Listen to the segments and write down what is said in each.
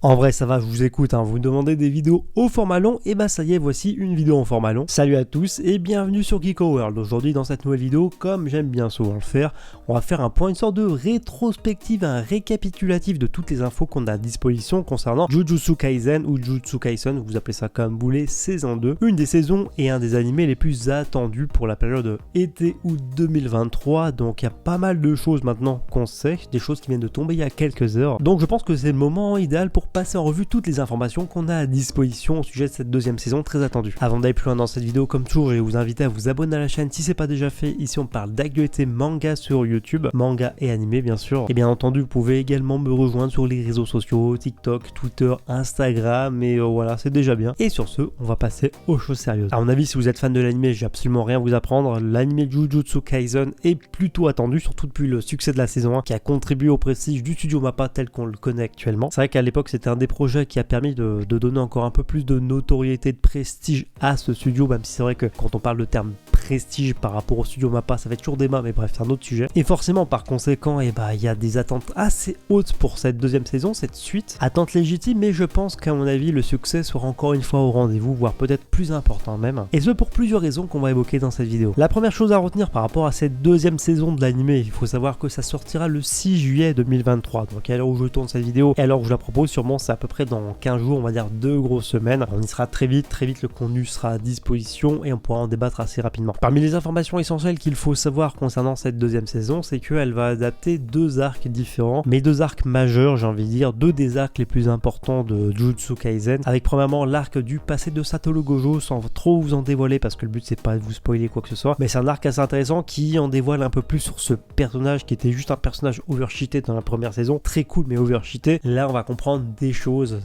En vrai ça va, je vous écoute, vous me demandez des vidéos au format long, et bah ça y est, voici une vidéo en format long. Salut à tous et bienvenue sur Geeko World. Aujourd'hui dans cette nouvelle vidéo, comme j'aime bien souvent le faire, on va faire un point, une sorte de rétrospective, un récapitulatif de toutes les infos qu'on a à disposition concernant Jujutsu Kaisen ou Jujutsu Kaisen, vous appelez ça comme vous voulez, saison 2. Une des saisons et un des animés les plus attendus pour la période été-août 2023, donc il y a pas mal de choses maintenant qu'on sait, des choses qui viennent de tomber il y a quelques heures. Donc je pense que c'est le moment idéal pour passer en revue toutes les informations qu'on a à disposition au sujet de cette deuxième saison très attendue. Avant d'aller plus loin dans cette vidéo, comme toujours, je vais vous inviter à vous abonner à la chaîne si c'est pas déjà fait. Ici on parle d'actualité manga sur YouTube, manga et animé bien sûr. Et bien entendu vous pouvez également me rejoindre sur les réseaux sociaux, TikTok, Twitter, Instagram, et voilà c'est déjà bien. Et sur ce, on va passer aux choses sérieuses. À mon avis, si vous êtes fan de l'animé, j'ai absolument rien à vous apprendre. L'animé Jujutsu Kaisen est plutôt attendu, surtout depuis le succès de la saison 1 qui a contribué au prestige du studio MAPPA tel qu'on le connaît actuellement. C'est vrai qu'à l'époque c'était un des projets qui a permis de donner encore un peu plus de notoriété, de prestige à ce studio, même si c'est vrai que quand on parle de terme prestige par rapport au studio MAPPA, ça fait toujours débat, mais bref, c'est un autre sujet. Et forcément, par conséquent, il y a des attentes assez hautes pour cette deuxième saison, cette suite. Attentes légitimes, mais je pense qu'à mon avis, le succès sera encore une fois au rendez-vous, voire peut-être plus important même. Et ce pour plusieurs raisons qu'on va évoquer dans cette vidéo. La première chose à retenir par rapport à cette deuxième saison de l'animé, il faut savoir que ça sortira le 6 juillet 2023. Donc à l'heure où je tourne cette vidéo et à l'heure où je la propose, sûrement c'est à peu près dans 15 jours, on va dire 2 grosses semaines. On y sera très vite, le contenu sera à disposition et on pourra en débattre assez rapidement. Parmi les informations essentielles qu'il faut savoir concernant cette deuxième saison, c'est qu'elle va adapter 2 arcs différents, mais 2 arcs majeurs, j'ai envie de dire, 2 des arcs les plus importants de Jujutsu Kaisen, avec premièrement l'arc du passé de Satoru Gojo, sans trop vous en dévoiler parce que le but c'est pas de vous spoiler quoi que ce soit, mais c'est un arc assez intéressant qui en dévoile un peu plus sur ce personnage qui était juste un personnage overcheaté dans la première saison, très cool mais overcheaté. Là on va comprendre des choses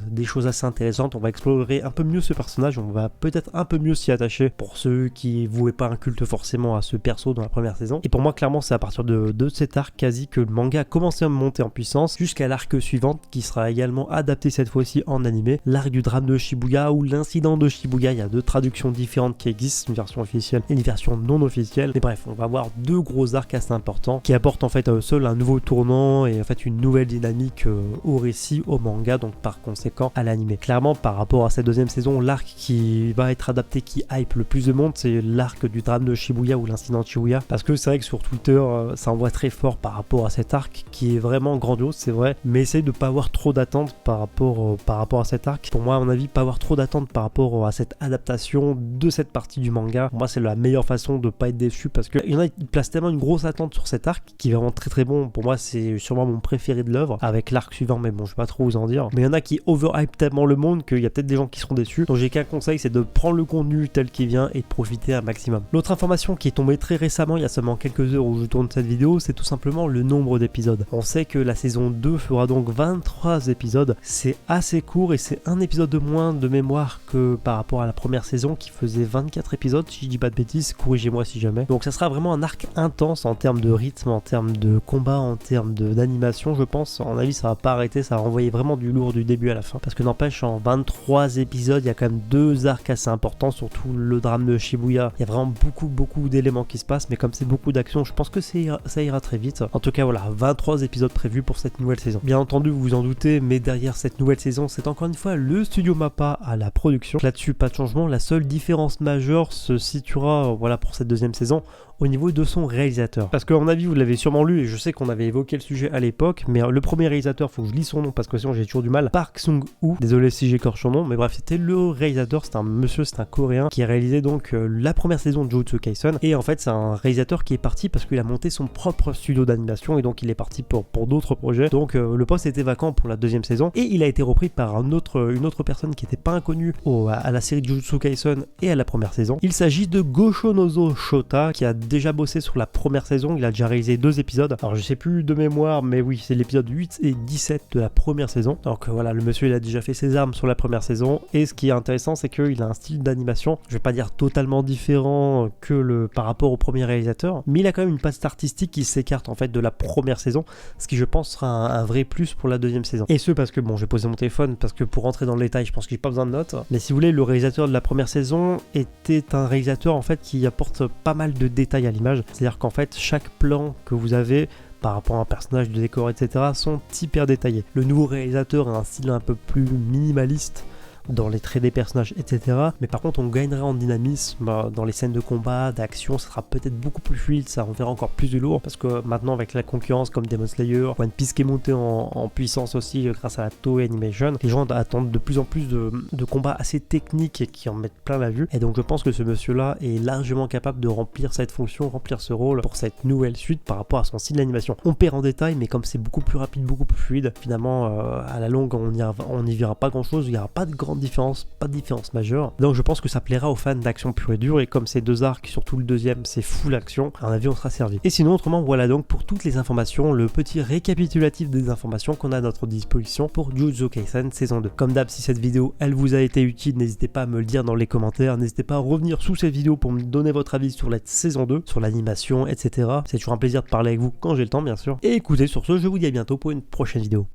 assez intéressantes, on va explorer un peu mieux ce personnage, on va peut-être un peu mieux s'y attacher pour ceux qui vouaient pas un culte forcément à ce perso dans la première saison. Et pour moi clairement c'est à partir de cet arc quasi que le manga a commencé à monter en puissance jusqu'à l'arc suivant qui sera également adapté cette fois-ci en animé, l'arc du drame de Shibuya ou l'incident de Shibuya. Il y a 2 traductions différentes qui existent, une version officielle et une version non officielle, mais bref on va avoir 2 gros arcs assez importants qui apportent en fait à eux seuls un nouveau tournant et en fait une nouvelle dynamique au récit, au manga, donc par conséquent à l'animé. Clairement par rapport à cette deuxième saison, l'arc qui va être adapté, qui hype le plus de monde, c'est l'arc du drame de Shibuya ou l'incident de Shibuya, parce que c'est vrai que sur Twitter ça envoie très fort par rapport à cet arc qui est vraiment grandiose, c'est vrai, mais essayez de pas avoir trop d'attentes par rapport à cet arc. Pour moi à mon avis, pas avoir trop d'attentes par rapport à cette adaptation de cette partie du manga, pour moi c'est la meilleure façon de pas être déçu, parce qu'il y en a qui placent tellement une grosse attente sur cet arc qui est vraiment très bon. Pour moi c'est sûrement mon préféré de l'œuvre avec l'arc suivant, mais bon je vais pas trop vous en dire, mais il y en a qui overhype tellement le monde qu'il y a peut-être des gens qui seront déçus, donc j'ai qu'un conseil, c'est de prendre le contenu tel qu'il vient et de profiter un maximum. L'autre information qui est tombée très récemment, il y a seulement quelques heures où je tourne cette vidéo, c'est tout simplement le nombre d'épisodes. On sait que la saison 2 fera donc 23 épisodes, c'est assez court et c'est un épisode de moins de mémoire que par rapport à la première saison qui faisait 24 épisodes, si je dis pas de bêtises, corrigez-moi si jamais. Donc ça sera vraiment un arc intense en termes de rythme, en termes de combat, en termes d'animation, je pense. En avis ça va pas arrêter, ça va renvoyer vraiment du lourd du début à la fin, parce que n'empêche en 23 épisodes il y a quand même 2 arcs assez importants, surtout le drame de Shibuya. Il y a vraiment beaucoup d'éléments qui se passent, mais comme c'est beaucoup d'action, je pense que ça ira très vite. En tout cas voilà, 23 épisodes prévus pour cette nouvelle saison. Bien entendu vous vous en doutez, mais derrière cette nouvelle saison c'est encore une fois le studio MAPPA à la production. Là-dessus pas de changement, la seule différence majeure se situera pour cette deuxième saison au niveau de son réalisateur. Parce que à mon avis vous l'avez sûrement lu et je sais qu'on avait évoqué le sujet à l'époque, mais le premier réalisateur, faut que je lise son nom parce que sinon j'ai toujours du mal, Park Sung-woo, désolé si j'écorche son nom, mais bref c'était le réalisateur, c'est un coréen qui a réalisé donc la première saison de Jujutsu Kaisen, et en fait c'est un réalisateur qui est parti parce qu'il a monté son propre studio d'animation et donc il est parti pour d'autres projets, donc le poste était vacant pour la deuxième saison et il a été repris par une autre personne qui n'était pas inconnue à la série Jujutsu Kaisen et à la première saison. Il s'agit de Goshonozo Shota qui a déjà bossé sur la première saison, il a déjà réalisé 2 épisodes, alors je sais plus de mémoire, mais oui c'est l'épisode 8 et 17 de la première saison, donc voilà, le monsieur il a déjà fait ses armes sur la première saison, et ce qui est intéressant c'est qu'il a un style d'animation, je vais pas dire totalement différent que par rapport au premier réalisateur, mais il a quand même une patte artistique qui s'écarte en fait de la première saison, ce qui je pense sera un vrai plus pour la deuxième saison. Et ce parce que bon, j'ai posé mon téléphone parce que pour rentrer dans le détail je pense que j'ai pas besoin de notes, mais si vous voulez, le réalisateur de la première saison était un réalisateur en fait qui apporte pas mal de détails à l'image, c'est à dire qu'en fait chaque plan que vous avez par rapport à un personnage, de décor, etc. sont hyper détaillés. Le nouveau réalisateur a un style un peu plus minimaliste dans les traits des personnages, etc. Mais par contre, on gagnerait en dynamisme dans les scènes de combat, d'action, ça sera peut-être beaucoup plus fluide, ça on verra encore plus du lourd, parce que maintenant avec la concurrence comme Demon Slayer, One Piece qui est monté en puissance aussi grâce à la Toei Animation, les gens attendent de plus en plus de combats assez techniques et qui en mettent plein la vue. Et donc je pense que ce monsieur-là est largement capable de remplir cette fonction, remplir ce rôle pour cette nouvelle suite par rapport à son style d'animation. On perd en détail, mais comme c'est beaucoup plus rapide, beaucoup plus fluide, finalement à la longue on n'y verra pas grand-chose, il n'y aura pas de grande différence, pas de différence majeure. Donc je pense que ça plaira aux fans d'action pure et dure, et comme ces deux arcs, surtout le deuxième, c'est full action, à mon avis on sera servi. Et sinon autrement, voilà donc pour toutes les informations, le petit récapitulatif des informations qu'on a à notre disposition pour Jujutsu Kaisen saison 2. Comme d'hab, si cette vidéo elle vous a été utile, n'hésitez pas à me le dire dans les commentaires, n'hésitez pas à revenir sous cette vidéo pour me donner votre avis sur la saison 2, sur l'animation, etc. C'est toujours un plaisir de parler avec vous quand j'ai le temps bien sûr. Et écoutez, sur ce, je vous dis à bientôt pour une prochaine vidéo.